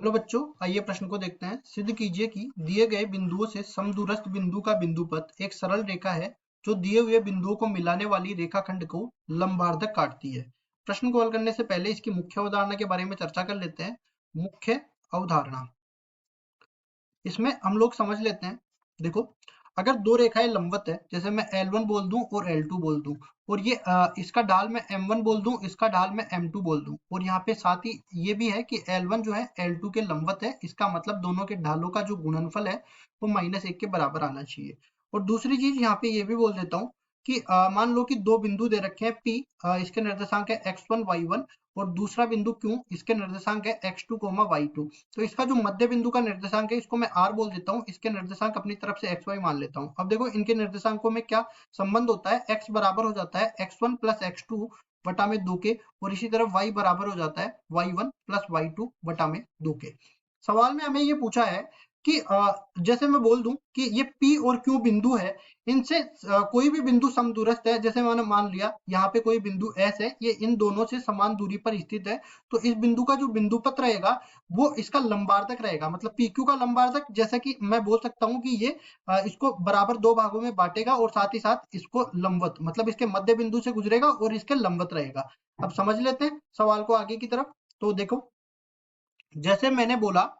Hello बच्चों, आइए प्रश्न को देखते हैं। सिद्ध कीजिए कि दिए गए बिंदुओं से समदूरस्थ बिंदु का बिंदुपथ एक सरल रेखा है जो दिए हुए बिंदुओं को मिलाने वाली रेखाखंड को लंबार्धक काटती है। प्रश्न को हल करने से पहले इसकी मुख्य अवधारणा के बारे में चर्चा कर लेते हैं। मुख्य अवधारणा, इसमें हम लोग समझ लेते हैं। देखो, अगर दो रेखाएं लंबवत है, जैसे मैं L1 बोल दूं और L2 बोल दूं, और ये इसका ढाल मैं M1 बोल दूं, इसका ढाल मैं M2 बोल दूं, और यहाँ पे साथ ही ये भी है कि L1 जो है L2 के लंबवत है, इसका मतलब दोनों के ढालों का जो गुणनफल है वो -1 के बराबर आना चाहिए। और दूसरी चीज यहाँ पे ये भी बोल देता हूँ कि मान लो कि दो बिंदु दे रखे हैं P, इसके निर्देशांक है x1 y1, और दूसरा बिंदु Q, इसके निर्देशांक है x2 y2। तो इसका जो मध्य बिंदु का निर्देशांक है इसको मैं r बोल देता हूँ, इसके निर्देशांक अपनी तरफ से xy मान लेता हूँ। अब देखो इनके निर्देशांकों में क्या संबंध होता है, x बराबर हो जाता है x1 प्लस x2 बटा में 2 के, और इसी तरह y बराबर हो जाता है y1 प्लस y2 बटा में 2 के। सवाल में हमें ये पूछा है कि जैसे मैं बोल दूं कि ये P और Q बिंदु है, इनसे कोई भी बिंदु समदूरस्थ है। जैसे मैंने मान लिया यहाँ पे कोई बिंदु S है, ये इन दोनों से समान दूरी पर स्थित है, तो इस बिंदु का जो बिंदुपथ रहेगा वो इसका लंबार्धक रहेगा, मतलब PQ का लंबार्धक। जैसा कि मैं बोल सकता हूँ कि ये इसको बराबर दो भागों में बांटेगा और साथ ही साथ इसको लंबवत, मतलब इसके मध्य बिंदु से गुजरेगा और इसके लंबवत रहेगा। अब समझ लेते हैं सवाल को आगे की तरफ। तो देखो, जैसे मैंने बोला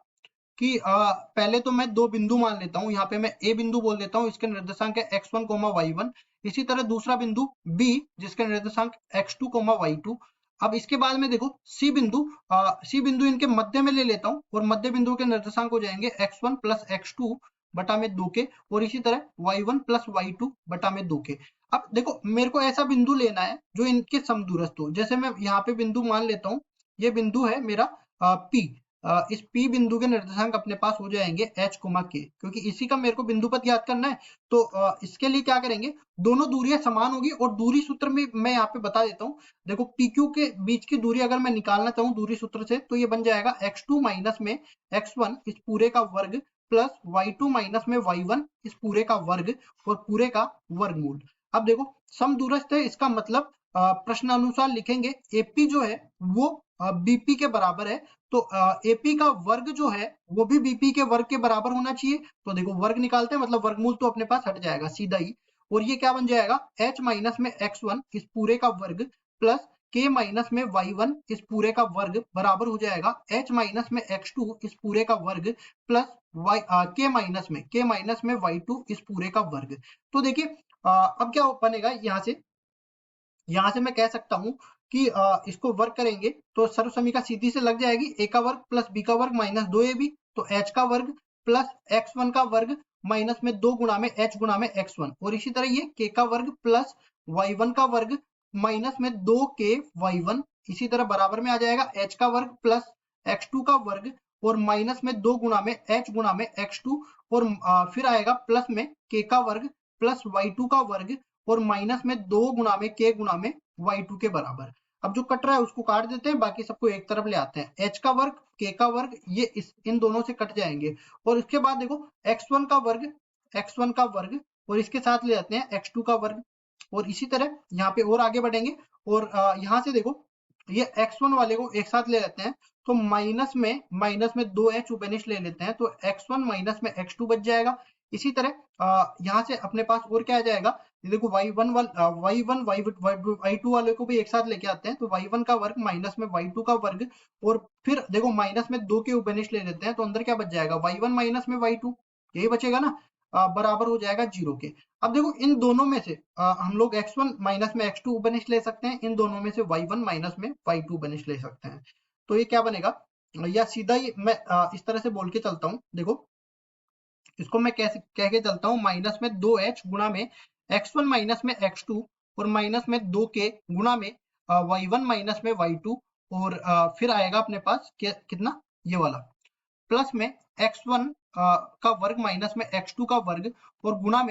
कि पहले तो मैं दो बिंदु मान लेता हूँ। यहाँ पे मैं ए बिंदु बोल देता हूँ, इसके निर्देशांक है x1 y1। इसी तरह दूसरा बिंदु बी, जिसके निर्देशांक x2 y2। अब इसके बाद में देखो सी बिंदु इनके मध्य में ले लेता हूँ, और मध्य बिंदु के निर्देशांक हो जाएंगे x1 प्लस x2 बटा में 2 के, और इसी तरह y1 प्लस y2 बटा में 2 के। अब देखो मेरे को ऐसा बिंदु लेना है जो इनके समदूरस्थ हो। जैसे मैं यहाँ पे बिंदु मान लेता हूँ, ये बिंदु है मेरा P। इस P बिंदु के निर्देशांक अपने पास हो जाएंगे h, k, क्योंकि इसी का मेरे को बिंदुपथ याद करना है। तो इसके लिए क्या करेंगे, दोनों दूरियां समान होगी, और दूरी सूत्र में मैं यहाँ पे बता देता हूँ। देखो PQ के बीच की दूरी अगर मैं निकालना चाहूँ दूरी सूत्र से, तो ये बन जाएगा x2 माइनस में x1 इस पूरे का वर्ग प्लस y2 माइनस में y1 इस पूरे का वर्ग और पूरे का वर्गमूल। अब देखो समदूरस्थ है, इसका मतलब प्रश्नानुसार लिखेंगे AP जो है वो BP के बराबर है, तो AP का वर्ग जो है वो भी BP के वर्ग के बराबर होना चाहिए। तो देखो वर्ग निकालते हैं, मतलब वर्गमूल तो अपने पास हट जाएगा सीधा ही, और ये क्या बन जाएगा h माइनस में x1 इस पूरे का वर्ग प्लस k माइनस में y1 इस पूरे का वर्ग बराबर हो जाएगा h माइनस में x2 इस पूरे का वर्ग प्लस k माइनस में y2 इस पूरे का वर्ग। तो देखिए अब क्या बनेगा, यहाँ से मैं कह सकता हूँ कि इसको वर्ग करेंगे तो सर्वसमीका सीधी से लग जाएगी, a का वर्ग प्लस b का वर्ग माइनस 2ab, तो h का वर्ग प्लस x1 का वर्ग माइनस में 2 गुणा में h गुणा में x1, और इसी तरह ये k का वर्ग प्लस y1 का वर्ग माइनस में 2k y1, इसी तरह बराबर में आ जाएगा h का वर्ग प्लस x2 का वर्ग और माइनस में 2 गुणा में h गुणा में x2, और फिर आएगा प्लस में k का वर्ग प्लस y2 का वर्ग और माइनस में 2 गुणा में k गुणा में y2 के बराबर। अब जो कट रहा है उसको काट देते हैं, बाकी सबको एक तरफ ले आते हैं। h का वर्ग k का वर्ग ये इन दोनों से कट जाएंगे, और इसके बाद देखो x1 का वर्ग और इसके साथ ले आते हैं x2 का वर्ग, और इसी तरह यहाँ पे और आगे बढ़ेंगे, और यहाँ से देखो ये x1 वाले को एक साथ ले लेते हैं, तो माइनस में 2h उपनिश ले लेते हैं, तो x1 माइनस में x2 बच जाएगा। इसी तरह यहाँ से अपने पास और क्या आ जाएगा, देखो y2 वाले को भी एक साथ लेके आते हैं, तो y1 का वर्ग माइनस में y2 का वर्ग, और फिर देखो माइनस में 2 के उपनिश ले लेते हैं, तो अंदर क्या बच जाएगा y1 माइनस में y2, यही बचेगा ना, बराबर हो जाएगा 0 के। अब देखो इन दोनों में से हम लोग x1 माइनस में x2 उपनिश ले सकते हैं, इन दोनों में से y1 माइनस में y2 उपनिश ले सकते हैं। तो ये क्या बनेगा, या सीधा ही मैं इस तरह से बोल के चलता हूँ। देखो इसको मैं कह के चलता हूँ, माइनस में 2h गुणा में x1 माइनस में x2 और माइनस में 2k गुणा में y1 माइनस में y2, और फिर आएगा अपने पास कितना, ये वाला प्लस में x1 का वर्ग माइनस में x2 का वर्ग, और गुणा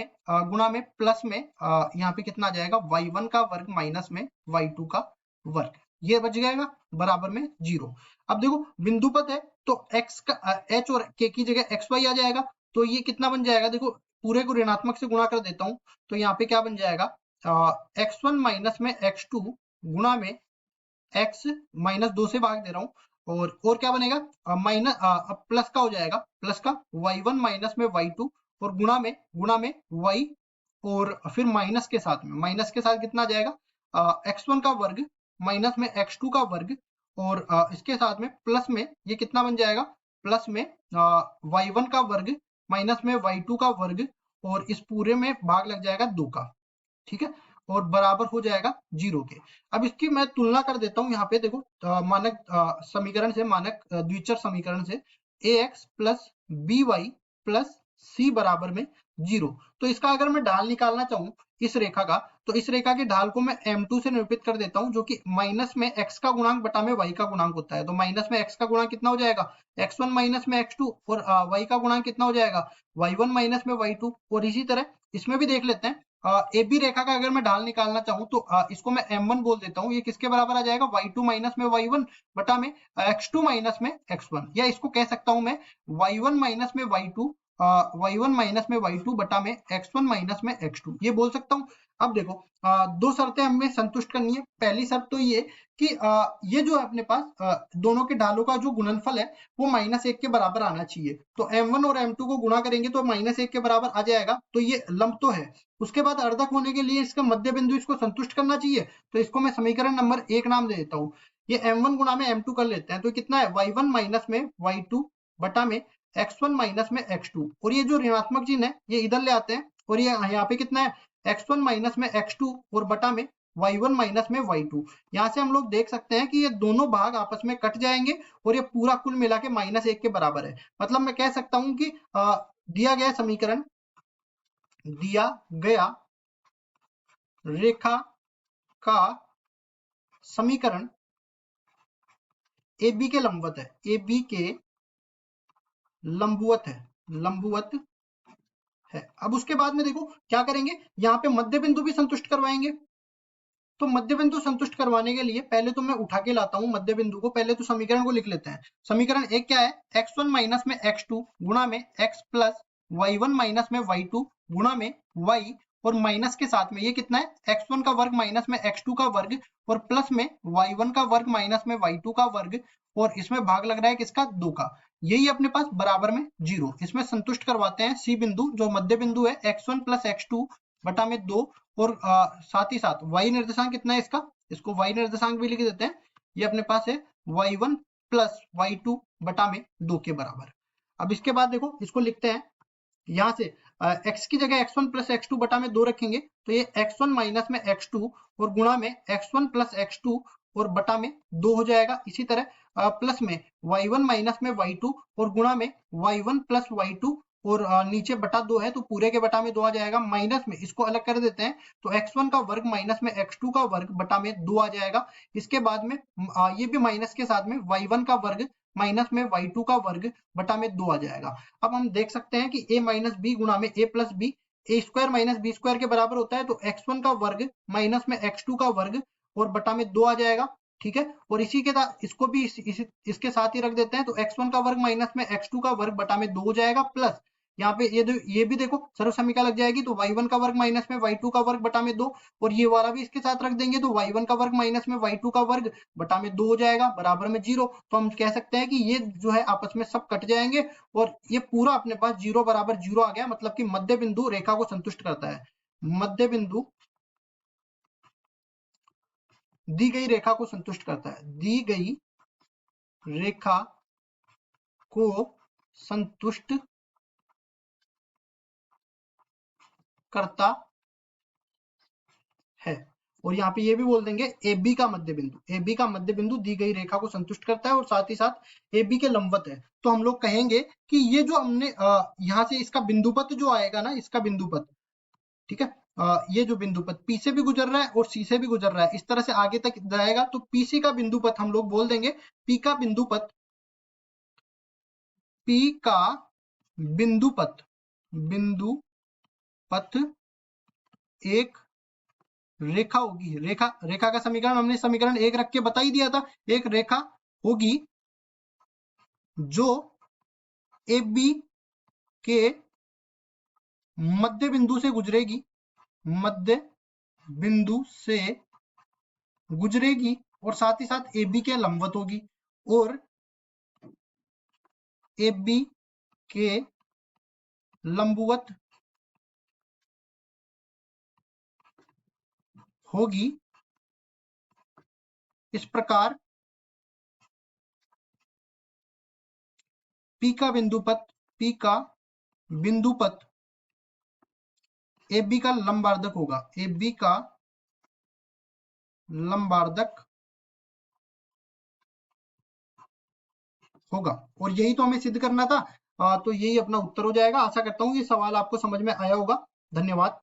में प्लस में यहाँ पे कितना आ जाएगा y1 का वर्ग माइनस में y2 का वर्ग, ये बच जाएगा बराबर में 0। अब देखो बिंदुपथ है तो x का h और k की जगह xy आ जाएगा, तो ये कितना बन जाएगा, देखो पूरे को ऋणात्मक से गुणा कर देता हूँ, तो यहाँ पे क्या बन जाएगा x1 माइनस में x2 गुणा में x माइनस 2 से भाग दे रहा हूँ, और क्या बनेगा, माइनस प्लस का हो जाएगा, प्लस का y1 माइनस में y2 और गुणा में y और फिर माइनस के साथ कितना आ जाएगा, x1 का वर्ग माइनस में x2 का वर्ग और इसके साथ में प्लस में ये कितना बन जाएगा, प्लस में y1 का वर्ग माइनस में y2 का वर्ग और इस पूरे में भाग लग जाएगा 2 का, ठीक है, और बराबर हो जाएगा 0 के। अब इसकी मैं तुलना कर देता हूँ, यहाँ पे देखो मानक समीकरण से, मानक द्विचर समीकरण से ax plus B Y plus C बराबर में 0। तो इसका अगर मैं ढाल निकालना चाहूँ इस रेखा का, तो इस रेखा के ढाल को मैं m2 से निरूपित कर देता हूँ, जो कि माइनस में x का गुणांक बटा में y का गुणांक होता है। तो माइनस में x का गुणांक कितना हो जाएगा, x1 माइनस में x2 और y का गुणांक कितना हो जाएगा, y1 माइनस में y2। और इसी तरह इसमें भी देख लेते हैं, ए बी रेखा का अगर मैं ढाल निकालना चाहूँ तो इसको मैं m1 बोल देता हूँ। ये किसके बराबर आ जाएगा, y2 माइनस में y1 बटा में x2 माइनस में x1, या इसको कह सकता हूँ मैं y1 माइनस में y2 y1 माइनस में y2 बटा में x1 माइनस में x2, ये बोल सकता हूँ। अब देखो दो शर्तें हमें संतुष्ट करनी है। पहली शर्त तो ये कि ये जो है अपने पास दोनों के ढालों का जो गुणनफल है वो -1 के बराबर आना चाहिए। तो m1 और m2 को गुणा करेंगे तो -1 के बराबर आ जाएगा, तो ये लंब तो है। उसके बाद अर्धक होने के लिए इसका मध्य बिंदु इसको संतुष्ट करना चाहिए, तो इसको मैं समीकरण नंबर 1 नाम दे देता हूँ। ये m1 गुणा में m2 कर लेते हैं, तो कितना है y1 माइनस में y2 बटा में x1 माइनस में x2, और ये जो ऋणात्मक चिन्ह है ये इधर ले आते हैं, और ये यहाँ पे कितना है x1 माइनस में x2 और बटा में y1 माइनस में y2। यहाँ से हम लोग देख सकते हैं कि ये दोनों भाग आपस में कट जाएंगे और ये पूरा कुल मिला के -1 के बराबर है। मतलब मैं कह सकता हूँ कि दिया गया समीकरण, दिया गया रेखा का समीकरण ए बी के लंबवत है, ए बी के लंबवत है, लंबवत है। अब उसके बाद में देखो क्या करेंगे, यहाँ पे मध्य बिंदु भी संतुष्ट करवाएंगे। तो मध्य बिंदु संतुष्ट करवाने के लिए पहले तो मैं उठा के लाता हूँ मध्य बिंदु को, पहले तो समीकरण को लिख लेते हैं। समीकरण एक क्या है, x1 माइनस में x2 गुणा में x प्लस y1 माइनस में y2 गुणा में y, और माइनस के साथ में ये कितना है x1 का वर्ग माइनस में x2 का वर्ग और प्लस में y1 का वर्ग माइनस में y2 का वर्ग, और इसमें भाग लग रहा है किसका, 2 का। यही अपने पास बराबर में 0। इसमें संतुष्ट करवाते हैं सी बिंदु, जो मध्य बिंदु है x1 प्लस x2 बटा में 2, और साथ ही साथ y निर्देशांक कितना है इसका, इसको y निर्देशांक भी लिख देते हैं। ये अपने पास है y1 प्लस y2 बटा में 2 के बराबर। अब इसके बाद देखो इसको लिखते हैं, यहाँ से x की जगह x1 प्लस x2 बटा में 2 रखेंगे, तो ये x1 माइनस में x2 और गुणा में x1 प्लस x2 और बटा में 2 हो जाएगा। इसी तरह प्लस में y1 माइनस में y2 और गुणा में y1 प्लस y2 और नीचे बटा 2 है तो पूरे के बटा में 2 आ जाएगा। माइनस में इसको अलग कर देते हैं तो x1 का वर्ग माइनस में x2 का वर्ग बटा में 2 आ जाएगा। इसके बाद में ये भी माइनस के साथ में y1 का वर्ग माइनस में y2 का वर्ग बटा में 2 आ जाएगा। अब हम देख सकते हैं कि a माइनस बी गुणा में a plus B, A square minus B square के बराबर होता है, तो x1 का वर्ग माइनस में x2 का वर्ग और बटा में 2 आ जाएगा, ठीक है। और इसी के साथ इसको भी इसके साथ ही रख देते हैं, तो x1 का वर्ग माइनस में x2 का वर्ग बटा में 2 हो जाएगा, प्लस यहाँ पे ये भी देखो सर्व समीकरण लग जाएगी, तो y1 का वर्ग माइनस में y2 का वर्ग बटा में 2, और ये वाला भी इसके साथ रख देंगे तो y1 का वर्ग माइनस में y2 का वर्ग बटा में 2 हो जाएगा, बराबर में 0। तो हम कह सकते हैं कि ये जो है आपस में सब कट जाएंगे और ये पूरा अपने पास 0 बराबर 0 आ गया, मतलब कि मध्य बिंदु रेखा को संतुष्ट करता है। मध्य बिंदु दी गई रेखा को संतुष्ट करता है, दी गई रेखा को संतुष्ट करता है। और यहाँ पे ये भी बोल देंगे ए बी का मध्य बिंदु, ए बी का मध्य बिंदु दी गई रेखा को संतुष्ट करता है और साथ ही साथ ए बी के लंबवत है। तो हम लोग कहेंगे कि ये जो हमने यहाँ से इसका बिंदुपथ जो आएगा ना, इसका बिंदुपथ, ठीक है, ये जो बिंदुपथ पी से भी गुजर रहा है और सी से भी गुजर रहा है, इस तरह से आगे तक जाएगा, तो पीसी का बिंदुपथ हम लोग बोल देंगे पी का बिंदुपथ, पी का बिंदुपथ, बिंदुपथ एक रेखा होगी। रेखा का समीकरण हमने समीकरण 1 रख के बता ही दिया था, एक रेखा होगी जो ए बी के मध्य बिंदु से गुजरेगी, मध्य बिंदु से गुजरेगी और साथ ही साथ ए बी के लंबवत होगी, और ए बी के लंबवत होगी। इस प्रकार P का बिंदुपत AB का लंबार्धक होगा। AB का लंबार्धक होगा। और यही तो हमें सिद्ध करना था। तो यही अपना उत्तर हो जाएगा। आशा करता हूँ ये सवाल आपको समझ में आया होगा। धन्यवाद।